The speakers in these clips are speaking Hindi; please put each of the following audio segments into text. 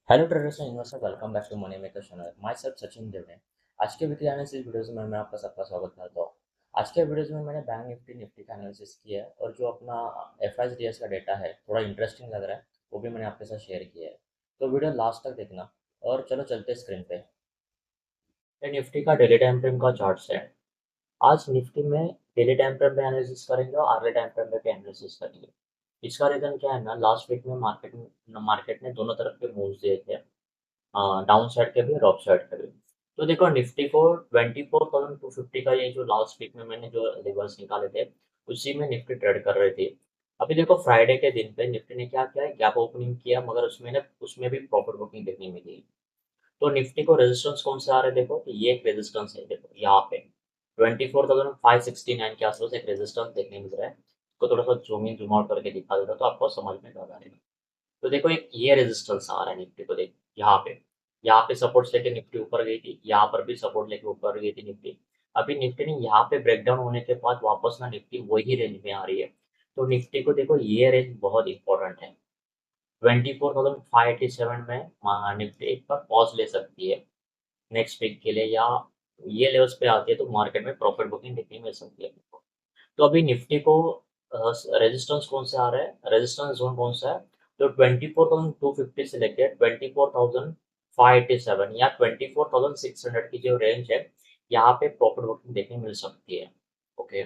Hello traders and investor, welcome back to money maker channel. Myself Sachin Devne. आज के वीडियो एनालिसिस वीडियोस में मैं आपका सबका स्वागत करता हूँ। आज के वीडियोस में मैंने बैंक निफ्टी का एनालिसिस किया है और जो अपना एफ का डेटा है थोड़ा इंटरेस्टिंग लग रहा है, वो भी मैंने आपके साथ शेयर किया है। तो वीडियो लास्ट तक देखना। और चलो चलते स्क्रीन पे। ये निफ्टी का डेली टाइम फ्रेम का चार्ट है। आज निफ्टी में डेली टाइम फ्रेम पे एनालिसिस करेंगे और आर्ली टाइम फ्रेम पे भी एनालिसिस करेंगे। इसका रीजन क्या है ना, लास्ट वीक में मार्केट ने दोनों तरफ के मूव्स दिए थे, डाउन साइड के भी और अप साइड के भी। तो देखो निफ्टी को 24,250 का ये जो लास्ट वीक में मैंने जो लेवल्स निकाले थे, उसी में निफ्टी ट्रेड कर रही थी। अभी देखो फ्राइडे के दिन पे निफ्टी ने क्या किया, गैप ओपनिंग किया, मगर उसमें भी प्रॉफिट बुकिंग देखने मिली। तो निफ्टी को रेजिस्टेंस कौन से आ रहे हैं, देखो तो ये एक रेजिस्टेंस है, देखो यहाँ पे 24,569 के आसपास एक रेजिस्टेंस देखने मिल रहा है। इसको थोड़ा सा जूम इन जूम आउट करके दिखा देता तो आपको समझ में ज़्यादा आएगा। तो देखो एक ये रेजिस्टेंस आ रहा है निफ्टी को, देखो यहाँ पे सपोर्ट लेके निफ्टी ऊपर गई थी, यहाँ पर भी सपोर्ट लेके ऊपर गई थी निफ्टी। अभी निफ्टी ने यहाँ पे ब्रेकडाउन होने के बाद वापस ना निफ्टी वही रेंज में आ रही है। तो निफ्टी को देखो ये रेंज बहुत इंपॉर्टेंट है। 24,587 में निफ्टी एक बार पॉज ले सकती है नेक्स्ट वीक के लिए, या ये लेवल्स पे आती है तो मार्केट में प्रॉफिट बुकिंग देखने मिल सकती है। तो अभी निफ्टी को रेजिस्टेंस कौन सा आ रहा है, रेजिस्टेंस जोन कौन सा है, तो 24,250 से लेकर 24,587 या 24,600 की जो रेंज है, यहाँ पे प्रॉफिट बुकिंग देखने मिल सकती है। ओके,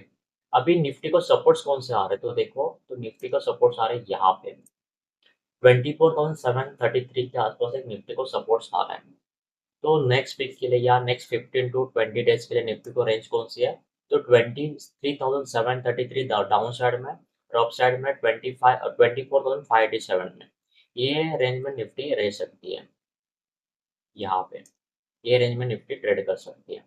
अभी निफ्टी को सपोर्ट्स कौन से आ रहे हैं, तो देखो तो निफ्टी का सपोर्ट्स आ रहे हैं यहाँ पे 24,733 के आसपास एक निफ्टी को सपोर्ट्स आ रहा है। तो नेक्स्ट वीक के लिए या नेक्स्ट 15 to 20 डेज के लिए निफ्टी को रेंज कौन सी है, तो 23,733 डाउन साइड में और अप साइड में 24,587 में, ये रेंज में निफ्टी रह सकती है। यहाँ पे ये रेंज में निफ्टी ट्रेड कर सकती है।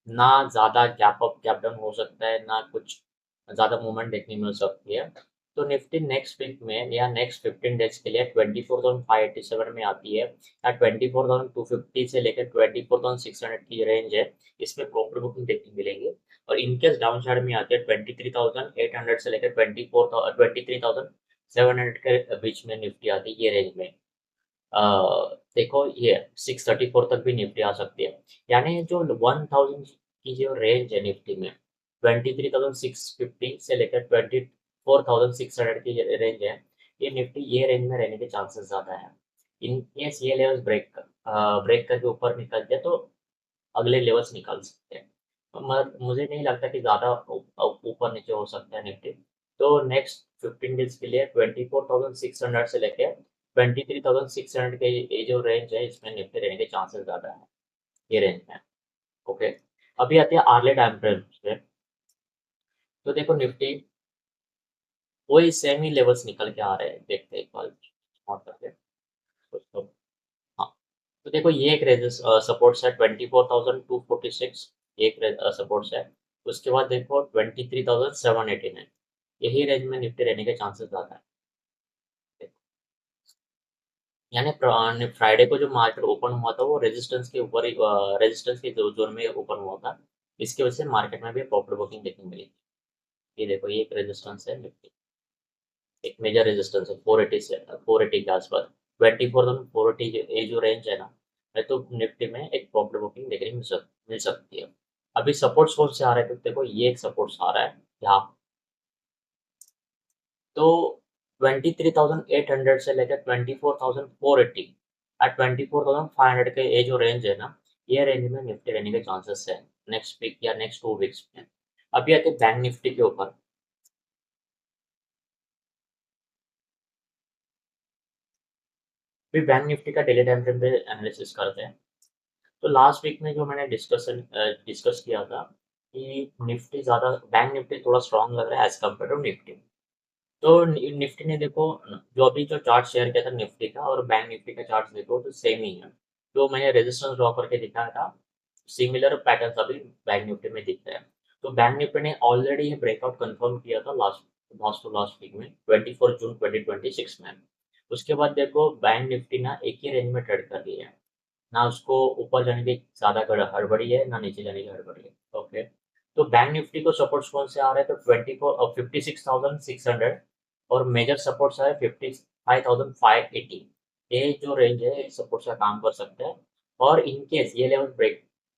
ना ज़्यादा गैप अप गैप डाउन हो सकता है, ना कुछ ज़्यादा मूवमेंट देखने मिल सकती है। तो निफ्टी नेक्स्ट वीक में या नेक्स्ट 15 डेज के लिए 24,587 में आती है, या 24,250 से लेकर 24,600 की रेंज है, इसमें प्रॉफिट बुकिंग देखने मिलेंगे। और इनकेस डाउन साइड में आती है 23,800 से लेकर 23,700 के बीच में निफ्टी आती है ये रेंज में। अ, देखो ये 634 तक भी निफ्टी आ सकती है। यानी जो 1000 की जो रेंज है निफ्टी में, 23,650 से लेकर 24,600 की रेंज है, ये निफ्टी ये रेंज में रहने के चांसेस ज़्यादा है। इन केस ये लेवल्स ब्रेक करके ऊपर निकल जाए तो अगले लेवल्स निकाल सकते हैं। मुझे नहीं लगता कि ज़्यादा ऊपर नीचे हो सकता है निफ्टी। तो नेक्स्ट 15 डेज के लिए 24,600 से लेके 23,600 के ये जो रेंज है, इसमें निफ्टी रहने के चांसेस ज़्यादा है ये रेंज में। ओके, अभी आते हैं आर्ले टाइम फ्रेम पे। तो देखो निफ्टी वही सेम ही लेवल्स निकल के आ रहे हैं, देखते हैं एक बार और करके कुछ तो। हाँ, तो देखो ये एक रेजिस सपोर्ट्स है 24,246, एक सपोर्ट्स है। उसके बाद देखो 23,789, यही रेंज में निफ्टी रहने के चांसेस ज़्यादा है। यानी फ्राइडे को जो मार्केट ओपन हुआ था वो रेजिस्टेंस के ऊपर ही, रेजिस्टेंस के जोन में ओपन हुआ था। इसकी वजह से मार्केट में भी प्रॉफिट बुकिंग देखने मिली। ये देखो ये एक रेजिस्टेंस है निफ्टी, एक मेजर रेजिस्टेंस है 480 से 480 के आसपास। 24,480 ये जो रेंज है ना, है तो निफ्टी में एक प्रॉफिट बुकिंग देखने मिल सकती है। अभी सपोर्ट्स कौन से आ रहे हैं, तो देखो ये एक सपोर्ट्स आ रहा है यहाँ। तो 23,800 से लेकर 24,480 और 24,500 के ये जो रेंज है ना, ये रेंज में निफ्टी रहने के चांसेस है नेक्स्ट वीक या नेक्स्ट 2 वीक्स में। अभी आते हैं बैंक निफ्टी के ऊपर। फिर बैंक निफ्टी का डेली टाइम फ्रेम पे एनालिसिस करते हैं। तो लास्ट वीक में जो मैंने डिस्कस किया था कि निफ्टी ज़्यादा, बैंक निफ्टी थोड़ा स्ट्रांग लग रहा है एज कम्पेयर टू निफ्टी। तो निफ्टी ने देखो जो अभी जो चार्ट शेयर किया था निफ्टी का और बैंक निफ्टी का चार्ट देखो तो सेम ही है। जो मैंने रेजिस्टेंस ड्रॉ करके दिखाया था, सिमिलर पैटर्न अभी बैंक निफ्टी में दिख रहे हैं। तो बैंक निफ्टी ने ऑलरेडी ये ब्रेकआउट कंफर्म किया था last last to last week में 24 जून 2026 में। उसके बाद देखो बैंक निफ्टी ना एक ही रेंज में ट्रेड कर रही है, ना उसको ऊपर जाने की ज़्यादा हड़बड़ी है, ना नीचे जाने की हड़बड़ी है। ओके, तो बैंक निफ्टी को सपोर्ट्स कौन से आ रहे हैं, तो 56,600 और मेजर सपोर्ट्स है 55,580। ये जो रेंज है सपोर्ट का काम कर सकता है। और इन केस ये लेवल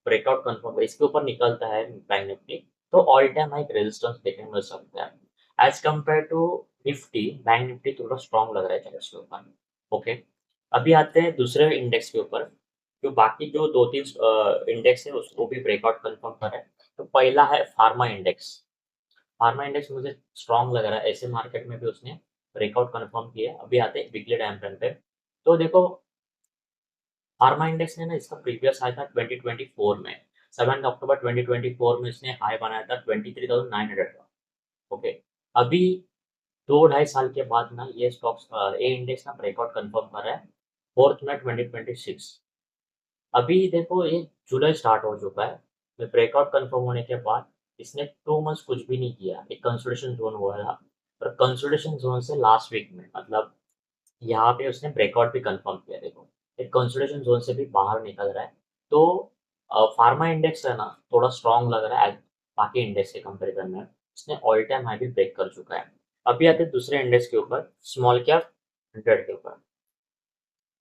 ब्रेकआउट कंफर्म इसके ऊपर निकलता है बैंक निफ्टी, तो ऑल टाइम हाई रेजिस्टेंस देखने को मिल सकता है। As compared to Nifty, bank Nifty थोड़ा स्ट्रॉन्ग लग रहा है चार्ट के ऊपर। ओके, अभी आते हैं दूसरे इंडेक्स के ऊपर। जो बाकी जो 2-3 इंडेक्स है उसको भी ब्रेकआउट कंफर्म कर है। तो पहला है फार्मा इंडेक्स। फार्मा इंडेक्स मुझे स्ट्रॉन्ग लग रहा है, ऐसे मार्केट में भी उसने ब्रेकआउट कंफर्म किया। अभी आते हैं वीकली टाइम फ्रेम पे। तो देखो, फार्मा इंडेक्स ने ना इसका प्रीवियस हाई था 2024 में, 7 अक्टूबर 2024 में इसने हाई बनाया था 23,900 का। ओके, अभी 2-2.5 साल के बाद ना ये स्टॉक्स ये इंडेक्स ना ब्रेकआउट कंफर्म कर रहा है 4 मई 2026। अभी देखो ये जुलाई स्टार्ट हो चुका है, में ब्रेकआउट कंफर्म होने के बाद इसने 2 मंथ्स कुछ भी नहीं किया, एक कंसोलिडेशन जोन हुआ था। और कंसोलिडेशन जोन से लास्ट वीक में मतलब यहाँ पे उसने ब्रेकआउट भी कंफर्म किया। देखो, एक कंसोलिडेशन जोन से भी बाहर निकल रहा है। तो फार्मा इंडेक्स है ना थोड़ा स्ट्रांग लग रहा है बाकी इंडेक्स के कंपेरिजन में। इसने ऑल टाइम हाई भी ब्रेक कर चुका है। अभी आते हैं दूसरे इंडेक्स के ऊपर, स्मॉल कैप 100 के ऊपर।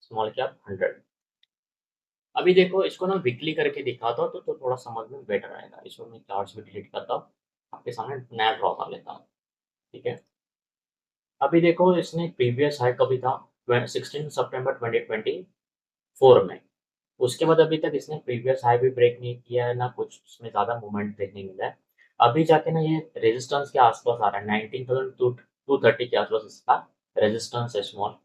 स्मॉल कैप 100, अभी देखो इसको ना वीकली करके दिखाता हूँ तो थोड़ा समझ में बेटर आएगा। इसको मैं चार्ट्स भी डिलीट करता हूँ, आपके सामने नया ड्रॉ कर लेता हूँ। ठीक है, अभी देखो इसने प्रीवियस हाई कभी था 16 सितंबर 2024 में। उसके बाद अभी तक इसने प्रीवियस हाई भी ब्रेक नहीं किया है, ना कुछ उसमें ज़्यादा मूवमेंट देखने मिला है। अभी जाके ना ये रेजिस्टेंस के आसपास आ रहा है, 19,230 के आसपास इसका रेजिस्टेंस है स्मॉल।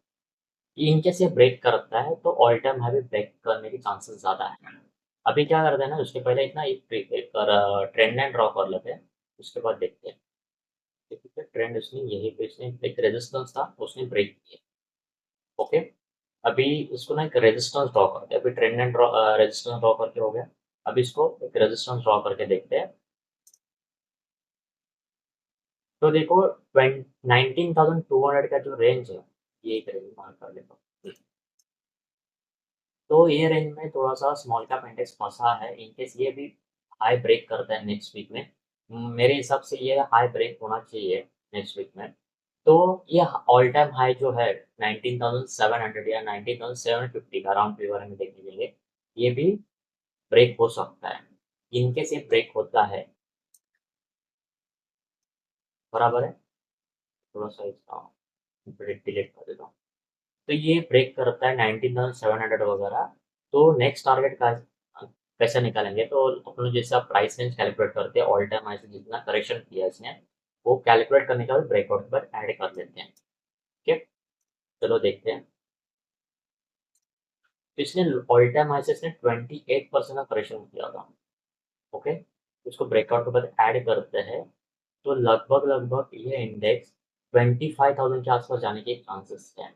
इनकेस ये ब्रेक करता है तो ऑल टाइम हाई भी ब्रेक करने के चांसेस ज़्यादा है। अभी क्या करते हैं ना, उसके पहले इतना एक ट्रेंड लाइन ड्रॉ कर लेते हैं, उसके बाद देखते हैं। ठीक है, ट्रेंड उसने यही पे इसने एक रेजिस्टेंस था उसने ब्रेक किया। ओके, अभी इसको ना एक रेजिस्टेंस ड्रॉ करते हैं। अभी trend line draw resistance draw करके हो गया। अब इसको एक रेजिस्टेंस ड्रॉ करके देखते हैं। तो देखो 19,200 का जो रेंज है, ये एक रेंज मार्क कर लेता हूँ। तो ये रेंज में थोड़ा सा स्मॉल कैप इंडेक्स फंसा है। इनकेस ये भी हाई ब्रेक करता है नेक्स्ट वीक में, मेरे हिसाब से ये हाई ब्रेक होना चाहिए नेक्स्ट वीक में। तो ये ऑल टाइम हाई जो है 19,700 या 19,750 का अराउंड फ्रीवर में देखने के लिए ये भी ब्रेक हो सकता है। इनकेस ये ब्रेक होता है, बराबर है, थोड़ा सा इसका डिलीट कर देता हूँ। तो ये ब्रेक करता है 19,700 वगैरह, तो नेक्स्ट टारगेट का कैसे निकालेंगे? तो अपन जैसे आप प्राइस रेंज कैलकुलेट करते हैं, ऑल टाइम हाई से जितना करेक्शन किया इसने वो कैलकुलेट करने के बाद ब्रेकआउट पर ऐड कर लेते हैं। ठीक है, चलो देखते हैं। तो इसने ऑल टाइम हाई से इसने 28% का करेक्शन किया था। ओके, उसको ब्रेकआउट के बाद ऐड करते हैं, तो लगभग लगभग ये इंडेक्स 25,000 के आसपास जाने के चांसेस हैं।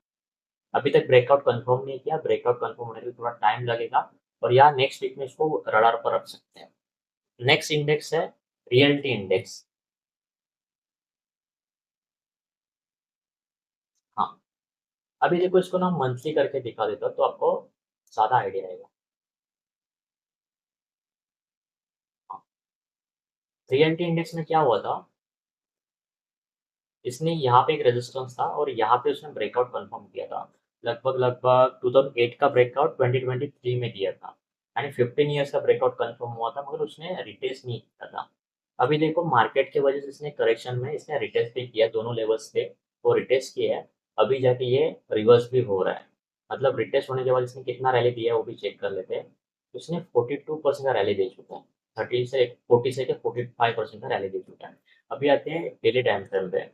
अभी तक ब्रेकआउट कंफर्म नहीं किया, ब्रेकआउट कंफर्म होने के लिए थोड़ा टाइम लगेगा। और या नेक्स्ट वीक में इसको रडार पर रख सकते हैं। नेक्स्ट इंडेक्स है रियलिटी इंडेक्स। हाँ, अभी देखो इसको ना मंथली करके दिखा देता हूँ तो आपको ज़्यादा आइडिया आएगा। हाँ, रियलिटी इंडेक्स में क्या हुआ था, इसने यहाँ पे एक रेजिस्टेंस था और यहाँ पे उसने ब्रेकआउट कंफर्म किया था। लगभग लगभग 2008 का ब्रेकआउट 2023 में दिया था, यानी 15 ईयर्स का ब्रेकआउट कंफर्म हुआ था, मगर उसने रिटेस्ट नहीं किया था। अभी देखो मार्केट की वजह से इसने करेक्शन में इसने रिटेस्ट भी किया, दोनों लेवल्स पे वो रिटेस्ट किया है। अभी जाके ये रिवर्स भी हो रहा है, मतलब रिटेस्ट होने के बाद इसने कितना रैली दिया है वो भी चेक कर लेते हैं। उसने 42% का रैली दे चुका है, 40 से 45% का रैली दे चुका है। अभी आते हैं डेली टाइम फ्रेम पे।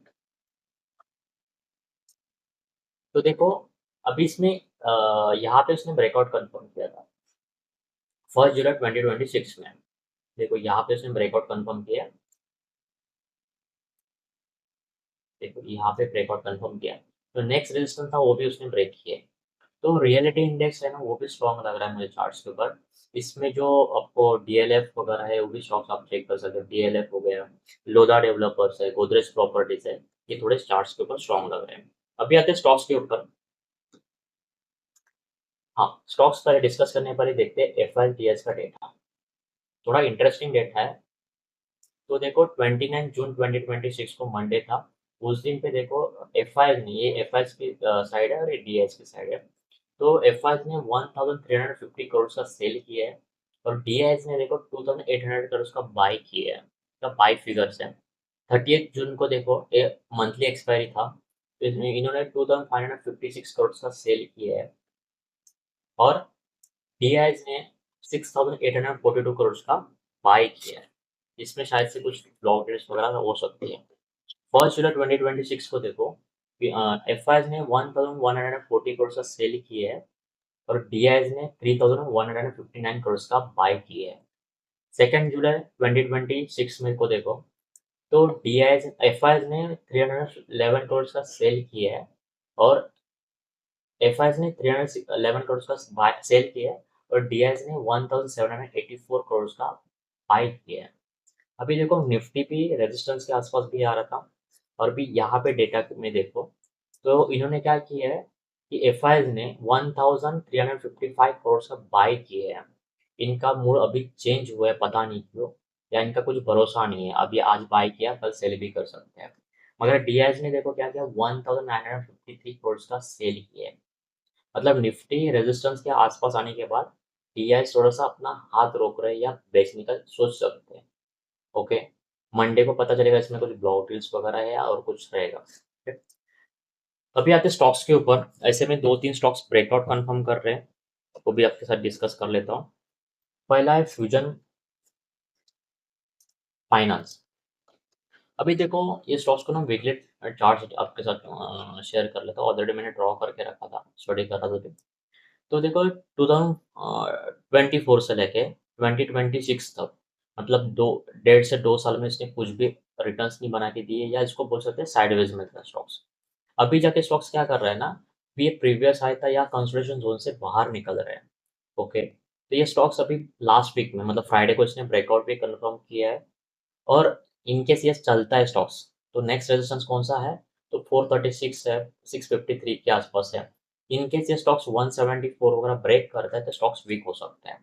तो देखो, अभी इसमें यहाँ पे उसने ब्रेकआउट कंफर्म किया था 1 जुलाई 2026 में। देखो यहाँ पे उसने ब्रेकआउट कंफर्म किया, देखो यहाँ पे ब्रेकआउट कंफर्म किया। तो नेक्स्ट रेजिस्टेंस था वो भी उसने ब्रेक किया। तो रियलिटी इंडेक्स है ना वो भी स्ट्रॉन्ग लग रहा है मुझे चार्ट्स के ऊपर। इसमें जो आपको डीएलएफ वगैरह है वो भी स्टॉक्स आप चेक कर सकते हो, डीएलएफ हो गया, लोधा डेवलपर्स है, गोदरेज प्रॉपर्टीज है, ये थोड़े चार्ट्स के ऊपर स्ट्रॉन्ग लग रहे हैं। अभी आते हैं स्टॉक्स के ऊपर। हाँ, स्टॉक्स पहले डिस्कस करने पर ही देखते हैं एफआईटीएस का डेटा, थोड़ा इंटरेस्टिंग डेटा है। तो देखो 29 जून 2026 को मंडे था। उस दिन पे देखो एफ आई नहीं, ये एफ आई की साइड है और ये डी एस की साइड है। तो एफआईज ने 1350 करोड़ का सेल किया है और डीआईज ने देखो 2800 करोड़ का बाय किया है। तो बाय फिगर्स है। 30 जून को देखो ये मंथली एक्सपायरी था, तो इसमें इन्होंने 2556 करोड़ का सेल किया है और डीआईज ने 6842 करोड़ का बाय किया है। इसमें शायद से कुछ ब्लॉक ट्रेड्स वगैरह हो सकती है। 1 जुलाई 2026 को देखो एफआईज ने 1140 करोड़ का सेल किया है और डीआईज ने 3159 करोड़ का बाय किया है। 2 जुलाई 2026 में को देखो तो डीआईज एफआईज ने 311 करोड़ का सेल किया है और एफआईज ने 311 करोड़ का सेल किया है और डीआईज ने 1784 करोड़ का बाय किया है। अभी देखो निफ्टी भी रेजिस्टेंस के आसपास भी आ रहा था और भी यहाँ पे डेटा में देखो तो इन्होंने क्या किया है कि एफआईज ने 1355 करोड़ का बाय किया है। इनका मूड अभी चेंज हुआ है, पता नहीं क्यों, या इनका कुछ भरोसा नहीं है, अभी आज बाय किया कल सेल भी कर सकते हैं। मगर डीआईज ने देखो क्या किया, 1953 करोड़ का सेल किया है। मतलब निफ्टी रेजिस्टेंस के आसपास आने के बाद डीआईज थोड़ा सा अपना हाथ रोक रहे हैं या बेचने का सोच सकते हैं। ओके, मंडे को पता चलेगा इसमें कुछ ब्लॉक डील्स वगैरह है और कुछ रहेगा। ओके? अभी आते स्टॉक्स के ऊपर। ऐसे में 2-3 स्टॉक्स ब्रेकआउट कंफर्म कर रहे हैं, वो भी आपके साथ डिस्कस कर लेता हूँ। पहला है फ्यूजन फाइनेंस। अभी देखो ये स्टॉक्स को ना वीकली चार्ट आपके साथ शेयर कर लेता हूँ। ऑलरेडी मैंने ड्रॉ करके रखा था, स्टडी कर रहा था अभी। तो देखो 2024 से लेके 2026 तक, मतलब 1.5 से 2 साल में इसने कुछ भी रिटर्न्स नहीं बना के दिए, या इसको बोल सकते हैं साइडवेज में था स्टॉक्स। अभी जाके स्टॉक्स क्या कर रहे हैं ना, ये प्रीवियस हाई था या कंसोलिडेशन जोन से बाहर निकल रहे हैं। ओके, तो ये स्टॉक्स अभी लास्ट वीक में मतलब फ्राइडे को इसने ब्रेकआउट भी कंफर्म किया है और इनकेस ये चलता है स्टॉक्स तो नेक्स्ट रेजिस्टेंस कौन सा है, तो 436 है, 653 के आसपास है। इनकेस ये स्टॉक्स 174 वगैरह ब्रेक करता है तो स्टॉक्स वीक हो सकते हैं।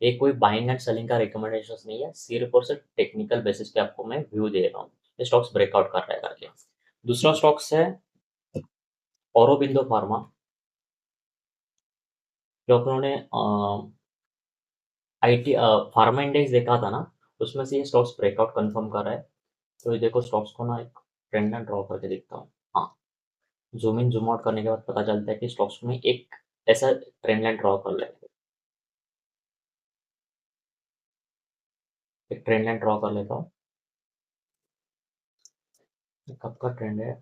ये कोई बाइंग एंड सेलिंग का रिकमेंडेशन नहीं है, सिर्फ और सिर्फ टेक्निकल बेसिस पे आपको मैं व्यू दे रहा हूँ ये स्टॉक्स ब्रेकआउट कर रहा है करके। दूसरा स्टॉक्स है औरोबिंदो फार्मा, जो अपनों ने आईटी फार्मा इंडेक्स देखा था ना, उसमें से ये स्टॉक्स ब्रेकआउट कंफर्म कर रहा है। तो ये देखो स्टॉक्स को ना एक ट्रेंड लाइन ड्रॉ करके देखता हूँ। हाँ, ज़ूम इन ज़ूम आउट करने के बाद पता चलता है कि स्टॉक्स में एक ऐसा ट्रेंड लाइन ड्रॉ कर लेते हैं। एक ट्रेंड लाइन ड्रॉ कर लेता हूँ। ये कब का ट्रेंड है,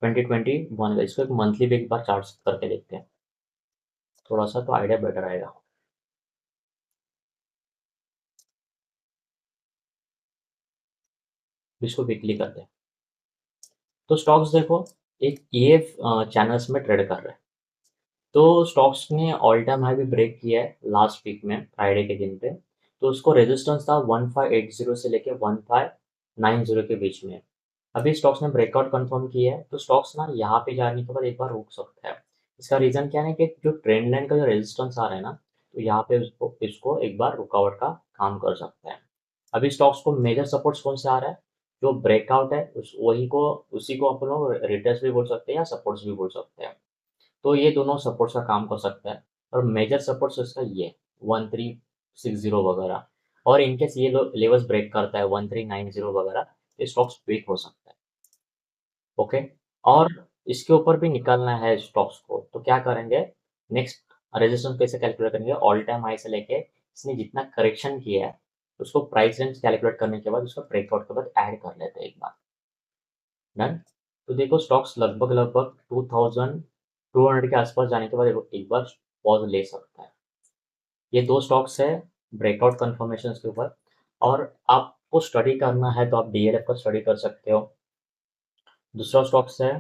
2021 का। इसको एक मंथली भी एक बार चार्ट करके देखते हैं, थोड़ा सा तो आइडिया बेटर आएगा। इसको वीकली करते हैं। तो स्टॉक्स देखो एक ये चैनल्स में ट्रेड कर रहे हैं। तो स्टॉक्स ने ऑल टाइम हाई भी ब्रेक किया है लास्ट वीक में फ्राइडे के दिन पे। तो उसको रेजिस्टेंस था 1580 से लेके 1590 के बीच में। अभी स्टॉक्स ने ब्रेकआउट कंफर्म किया है तो स्टॉक्स ना यहाँ पे जाने के बाद एक बार रुक सकता है। इसका रीजन क्या है कि जो ट्रेंड लाइन का जो रेजिस्टेंस आ रहा है ना, तो यहाँ पे उसको इसको एक बार रुकावट का काम कर सकता है। अभी स्टॉक्स को मेजर सपोर्ट्स कौन से आ रहा है, जो ब्रेकआउट है उसी को अपन लोग रिटेस्ट भी बोल सकते हैं या सपोर्ट्स भी बोल सकते हैं। तो ये दोनों सपोर्ट्स का काम कर सकता है और मेजर सपोर्ट्स इसका ये 1360 वगैरह। और इनकेस ये लेवल्स ब्रेक करता है 1390 वगैरह, तो स्टॉक्स वीक हो सकता है। ओके, और इसके ऊपर भी निकालना है स्टॉक्स को, तो क्या करेंगे, नेक्स्ट रेजिस्टेंस कैसे कैलकुलेट करेंगे, ऑल टाइम हाई से लेके इसने जितना करेक्शन किया है उसको प्राइस रेंज कैलकुलेट करने के बाद उसका ब्रेकआउट के बाद ऐड कर लेते हैं एक बार। डन। तो देखो स्टॉक्स लगभग लगभग 2200 के आसपास जाने के बाद एक बार पॉज ले सकता है। ये दो स्टॉक्स है ब्रेकआउट कंफर्मेशन के ऊपर। और आपको स्टडी करना है तो आप डीएलएफ का स्टडी कर सकते हो। दूसरा स्टॉक्स है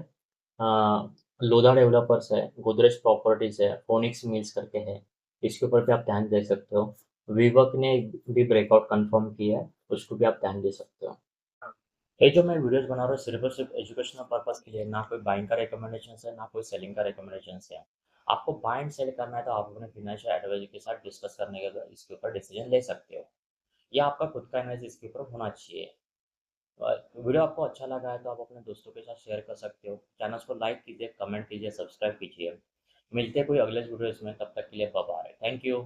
लोधा डेवलपर्स है, गोदरेज प्रॉपर्टीज है, फोनिक्स मिल्स करके है, इसके ऊपर भी आप ध्यान दे सकते हो। विवक ने भी ब्रेकआउट कंफर्म किया है, उसको भी आप ध्यान दे सकते हो। ये जो मैं वीडियोस बना रहा हूँ सिर्फ और सिर्फ एजुकेशनल पर्पस के लिए, ना कोई बाइंग का रिकमेंडेशन है ना कोई सेलिंग का रिकमेंडेशन है। आपको बाय एंड सेल करना है तो आप अपने फिनेंशियल एडवाइजर के साथ डिस्कस करने के बाद इसके ऊपर डिसीजन ले सकते हो। या आपका खुद का एनालिसिस इसके ऊपर होना चाहिए। वीडियो आपको अच्छा लगा है तो आप अपने दोस्तों के साथ शेयर कर सकते हो। चैनल को लाइक कीजिए, कमेंट कीजिए, सब्सक्राइब कीजिए। मिलते हैं कोई अगले वीडियोस में, तब तक के लिए बाय बाय। Thank you.